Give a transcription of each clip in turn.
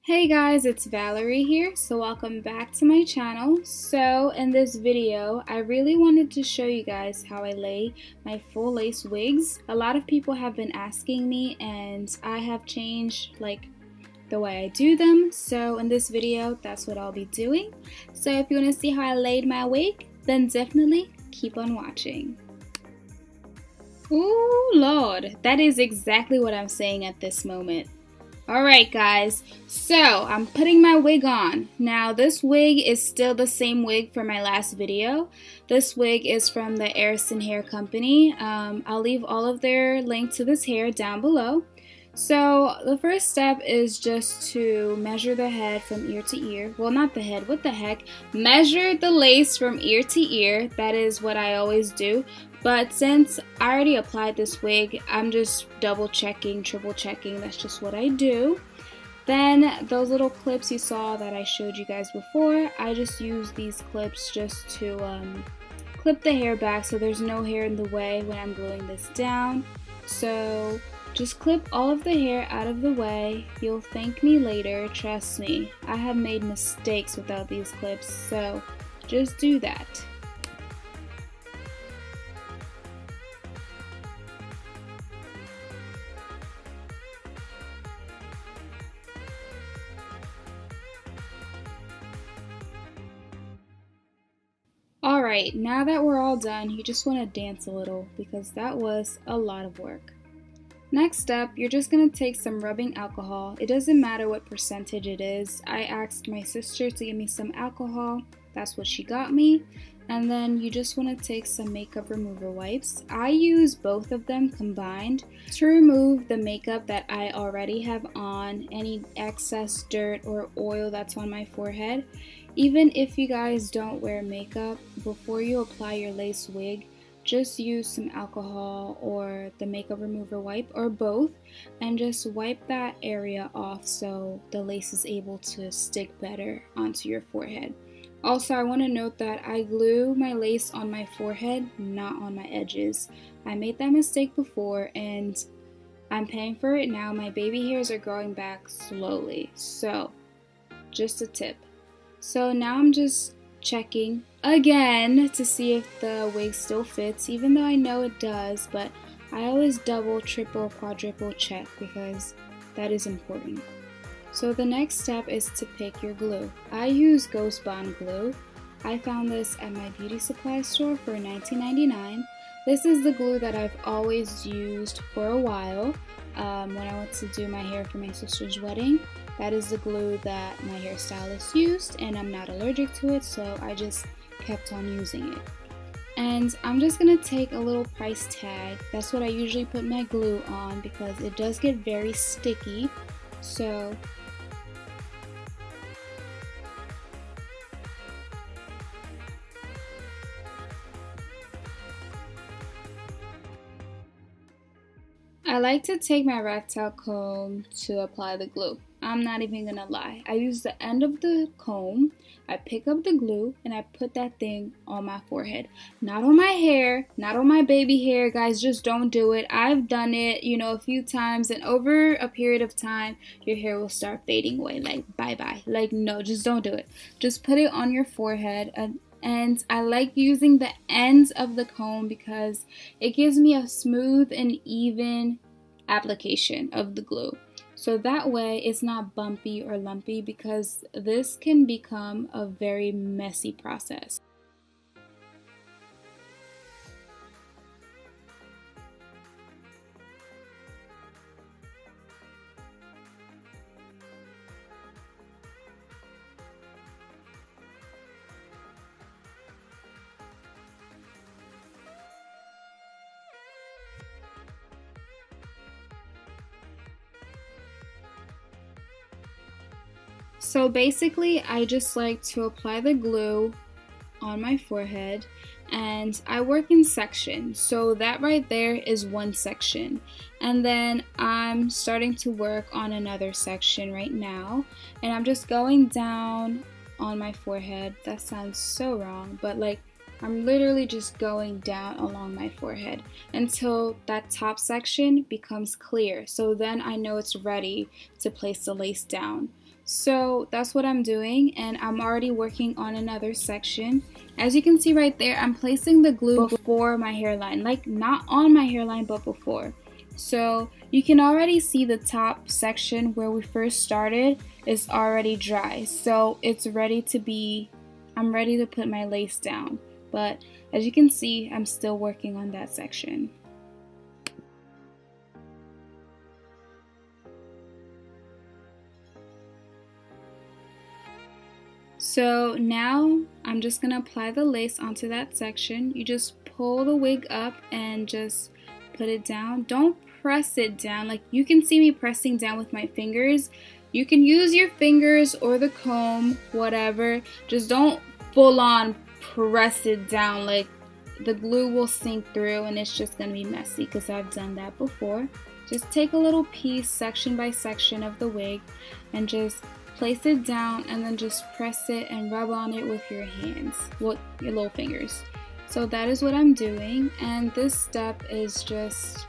Hey guys, it's Valerie here, so welcome back to my channel. So in this video, I really wanted to show you guys how I lay my full lace wigs. A lot of people have been asking me and I have changed the way I do them. So in this video, that's what I'll be doing. So if you want to see how I laid my wig, then definitely keep on watching. Ooh, Lord, that is exactly what I'm saying at this moment. Alright guys, so I'm putting my wig on. Now this wig is still the same wig from my last video. This wig is from the Arison Hair Company. I'll leave all of their link to this hair down below. So the first step is just to measure the head from ear to ear. Well, not the head, what the heck? Measure the lace from ear to ear. That is what I always do. But since I already applied this wig, I'm just double checking, triple checking. That's just what I do. Then those little clips you saw that I showed you guys before, I just use these clips just to clip the hair back so there's no hair in the way when I'm gluing this down. So just clip all of the hair out of the way. You'll thank me later, trust me. I have made mistakes without these clips, so just do that. Alright, now that we're all done, you just want to dance a little because that was a lot of work. Next up, you're just going to take some rubbing alcohol. It doesn't matter what percentage it is. I asked my sister to give me some alcohol. That's what she got me. And then you just want to take some makeup remover wipes. I use both of them combined to remove the makeup that I already have on, any excess dirt or oil that's on my forehead. Even if you guys don't wear makeup, before you apply your lace wig, just use some alcohol or the makeup remover wipe or both and just wipe that area off so the lace is able to stick better onto your forehead. Also, I want to note that I glue my lace on my forehead, not on my edges. I made that mistake before and I'm paying for it now. My baby hairs are growing back slowly, so just a tip. So now I'm just checking again to see if the wig still fits, even though I know it does, but I always double, triple, quadruple check because that is important. So the next step is to pick your glue. I use Ghost Bond glue. I found this at my beauty supply store for $19.99. This is the glue that I've always used for a while when I went to do my hair for my sister's wedding. That is the glue that my hairstylist used and I'm not allergic to it, so I just kept on using it. And I'm just going to take a little price tag. That's what I usually put my glue on because it does get very sticky. So I like to take my rat-tail comb to apply the glue. I'm not even gonna lie. I use the end of the comb, I pick up the glue, and I put that thing on my forehead. Not on my hair, not on my baby hair, guys, just don't do it. I've done it, a few times, and over a period of time, your hair will start fading away, like bye-bye. Like, no, just don't do it. Just put it on your forehead, and I like using the ends of the comb because it gives me a smooth and even application of the glue. So that way it's not bumpy or lumpy because this can become a very messy process. So basically, I just like to apply the glue on my forehead and I work in sections. So that right there is one section. And then I'm starting to work on another section right now. And I'm just going down on my forehead. That sounds so wrong, but I'm literally just going down along my forehead until that top section becomes clear. So then I know it's ready to place the lace down. So that's what I'm doing, and I'm already working on another section. As you can see right there, I'm placing the glue before my hairline, like not on my hairline but before. So you can already see the top section where we first started is already dry, so it's ready to be, I'm ready to put my lace down. But as you can see, I'm still working on that section. So now I'm just going to apply the lace onto that section. You just pull the wig up and just put it down. Don't press it down. Like, you can see me pressing down with my fingers. You can use your fingers or the comb, whatever. Just don't full on press it down. Like, the glue will sink through and it's just going to be messy because I've done that before. Just take a little piece section by section of the wig and just place it down and then just press it and rub on it with your hands, with your little fingers. So that is what I'm doing, and this step is just,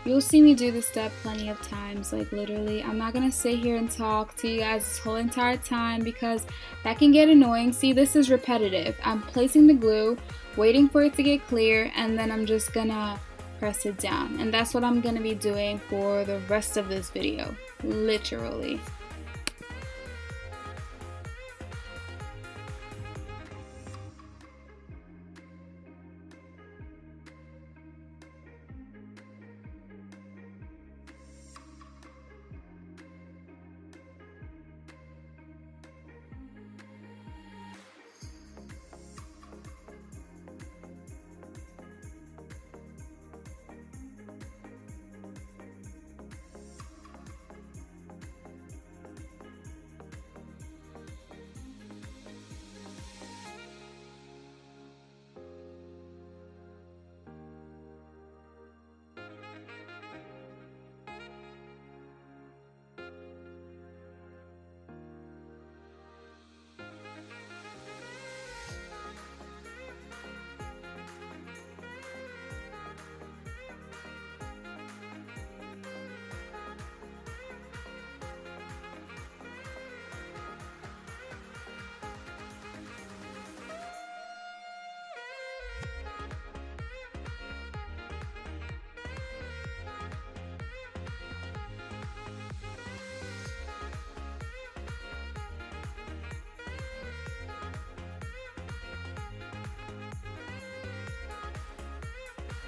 you'll see me do this step plenty of times, like literally. I'm not gonna sit here and talk to you guys this whole entire time because that can get annoying. See, this is repetitive. I'm placing the glue, waiting for it to get clear, and then I'm just gonna press it down, and that's what I'm gonna be doing for the rest of this video, literally.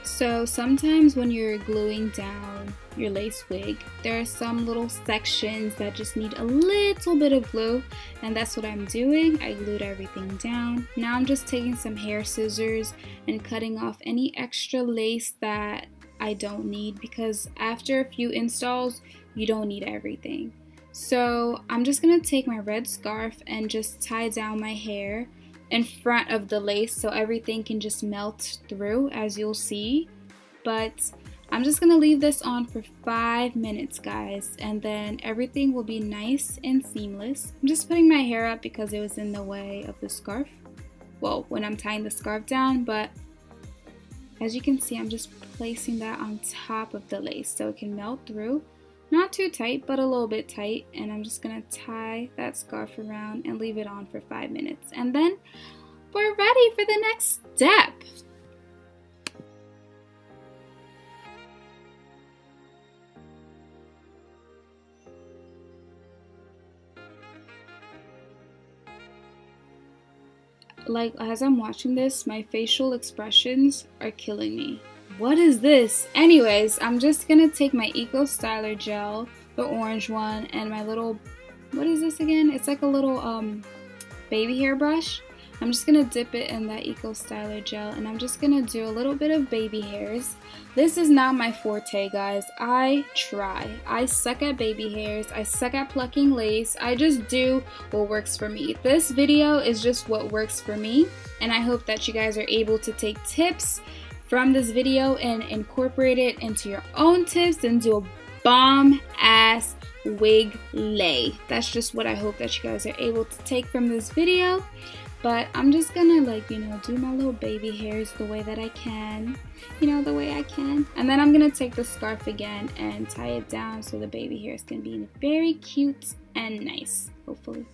So sometimes when you're gluing down your lace wig, there are some little sections that just need a little bit of glue, and that's what I'm doing. I glued everything down. Now I'm just taking some hair scissors and cutting off any extra lace that I don't need, because after a few installs, you don't need everything. So I'm just gonna take my red scarf and just tie down my hair in front of the lace so everything can just melt through, as you'll see. But I'm just gonna leave this on for 5 minutes, guys, and then everything will be nice and seamless. I'm just putting my hair up because it was in the way of the scarf, well, when I'm tying the scarf down, but as you can see, I'm just placing that on top of the lace so it can melt through. Not too tight, but a little bit tight, and I'm just gonna tie that scarf around and leave it on for 5 minutes, and then we're ready for the next step. Like, as I'm watching this, my facial expressions are killing me. What is this? Anyways, I'm just gonna take my Eco Styler gel, the orange one, and my little, what is this again? It's like a little baby hair brush. I'm just gonna dip it in that Eco Styler gel, and I'm just gonna do a little bit of baby hairs. This is not my forte, guys. I try. I suck at baby hairs. I suck at plucking lace. I just do what works for me. This video is just what works for me, and I hope that you guys are able to take tips from this video and incorporate it into your own tips and do a bomb ass wig lay. That's just what I hope that you guys are able to take from this video. But I'm just gonna, like, you know, do my little baby hairs the way that I can, you know, the way I can. And then I'm gonna take the scarf again and tie it down so the baby hairs can be very cute and nice, hopefully.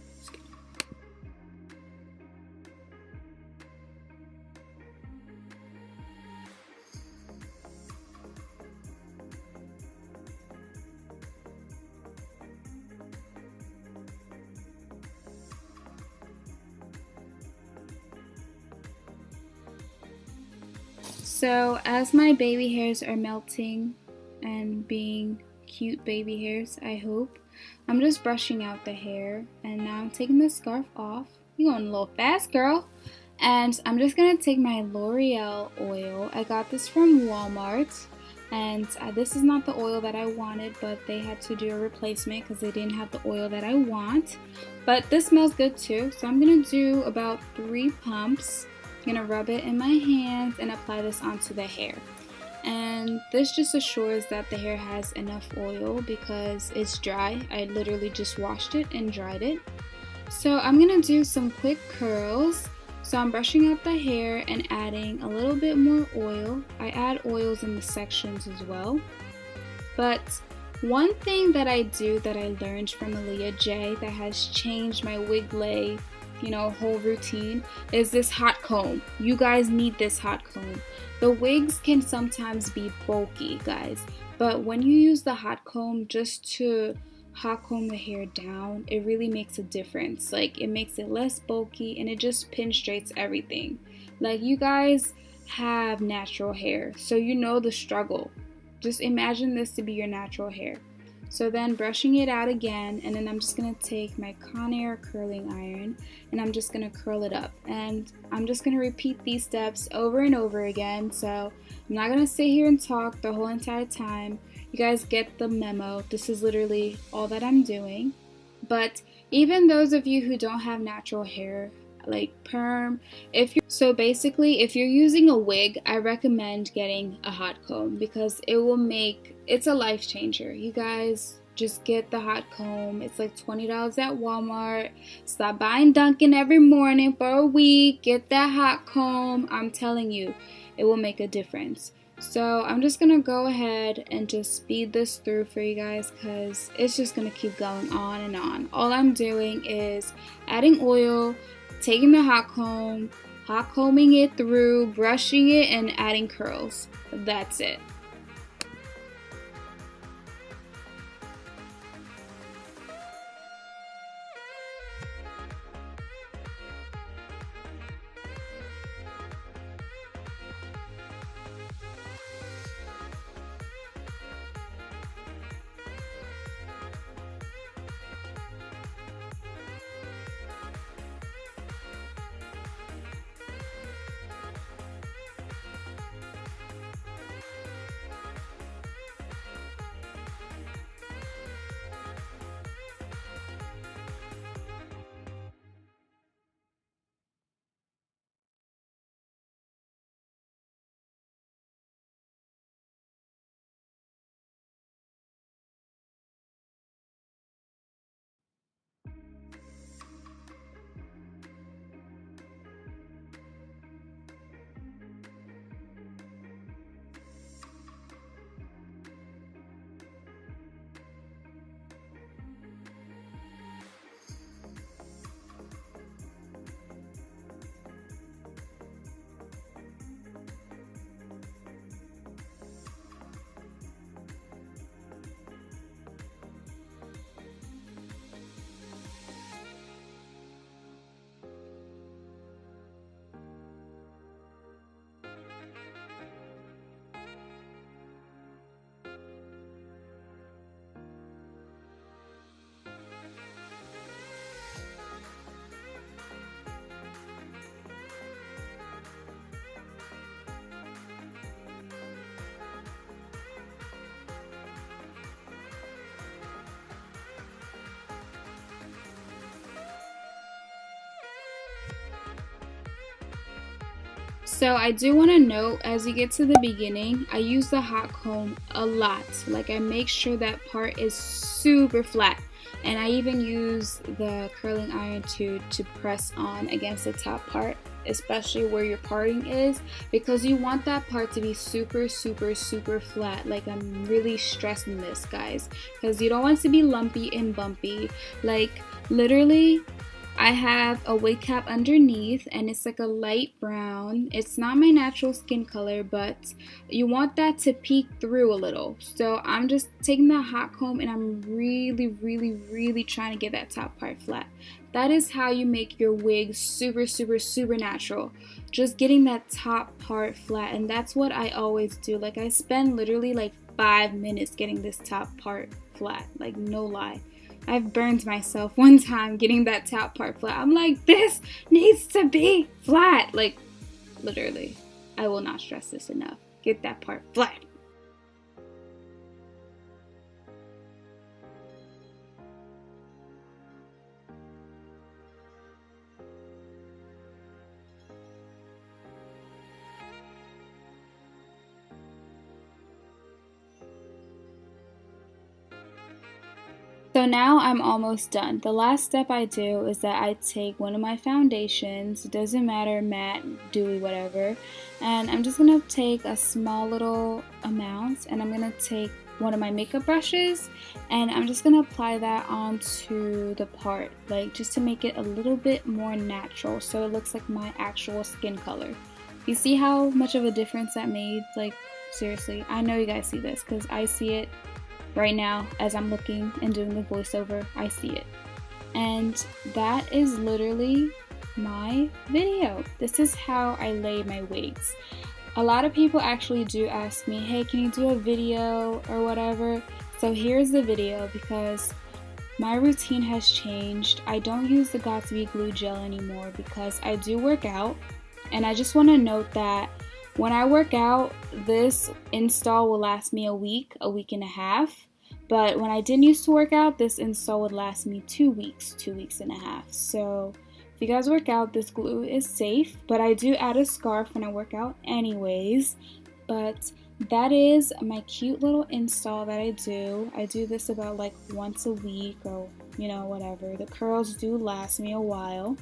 So as my baby hairs are melting and being cute baby hairs, I hope, I'm just brushing out the hair, and now I'm taking the scarf off. You're going a little fast, girl. And I'm just gonna take my L'Oreal oil. I got this from Walmart, and this is not the oil that I wanted, but they had to do a replacement because they didn't have the oil that I want. But this smells good too, so I'm gonna do about 3 pumps. I'm gonna rub it in my hands and apply this onto the hair. And this just assures that the hair has enough oil because it's dry. I literally just washed it and dried it. So I'm gonna do some quick curls. So I'm brushing out the hair and adding a little bit more oil. I add oils in the sections as well. But one thing that I do that I learned from Aaliyah J that has changed my wig lay, whole routine is this hot comb. You guys need this hot comb. The wigs can sometimes be bulky, guys, but when you use the hot comb just to hot comb the hair down, it really makes a difference. Like, it makes it less bulky and it just pin straights everything. Like, you guys have natural hair, so you know the struggle. Just imagine this to be your natural hair. So then brushing it out again, and then I'm just going to take my Conair curling iron and I'm just going to curl it up. And I'm just going to repeat these steps over and over again. So I'm not going to sit here and talk the whole entire time. You guys get the memo. This is literally all that I'm doing. But even those of you who don't have natural hair, like perm, if you're using a wig, I recommend getting a hot comb because it's a life changer. You guys just get the hot comb. It's like $20 at Walmart. Stop buying Dunkin' every morning for a week. Get that hot comb. I'm telling you, it will make a difference. So I'm just gonna go ahead and just speed this through for you guys because it's just gonna keep going on and on. All I'm doing is adding oil, taking the hot comb, hot combing it through, brushing it, and adding curls. That's it. So I do want to note, as you get to the beginning, I use the hot comb a lot. Like, I make sure that part is super flat. And I even use the curling iron to press on against the top part. especially where your parting is, because you want that part to be super flat. Like, I'm really stressing this, guys, because you don't want it to be lumpy and bumpy. Like, literally, I have a wig cap underneath and it's like a light brown. It's not my natural skin color, but you want that to peek through a little. So I'm just taking that hot comb and I'm really trying to get that top part flat. That is how you make your wig super natural. Just getting that top part flat, and that's what I always do. Like, I spend literally like 5 minutes getting this top part flat, like no lie. I've burned myself one time getting that top part flat. I'm like, this needs to be flat. Like, literally, I will not stress this enough. Get that part flat. So now I'm almost done. The last step I do is that I take one of my foundations, it doesn't matter, matte, dewy, whatever, and I'm just gonna take a small little amount, and I'm gonna take one of my makeup brushes, and I'm just gonna apply that onto the part, like just to make it a little bit more natural, so it looks like my actual skin color. You see how much of a difference that made? Like, seriously, I know you guys see this because I see it right now as I'm looking and doing the voiceover. I see it. And that is literally my video. This is how I lay my wigs. A lot of people actually do ask me, hey, can you do a video or whatever? So here's the video, because my routine has changed. I don't use the Got2b glue gel anymore because I do work out, and I just want to note that when I work out, this install will last me a week and a half. But when I didn't used to work out, this install would last me 2 weeks and a half. So if you guys work out, this glue is safe. But I do add a scarf when I work out anyways. But that is my cute little install that I do. I do this about like once a week, or you know, whatever. The curls do last me a while.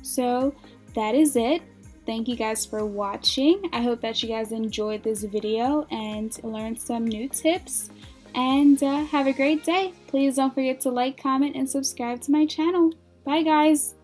So that is it. Thank you guys for watching. I hope that you guys enjoyed this video and learned some new tips. And have a great day. Please don't forget to like, comment, and subscribe to my channel. Bye, guys.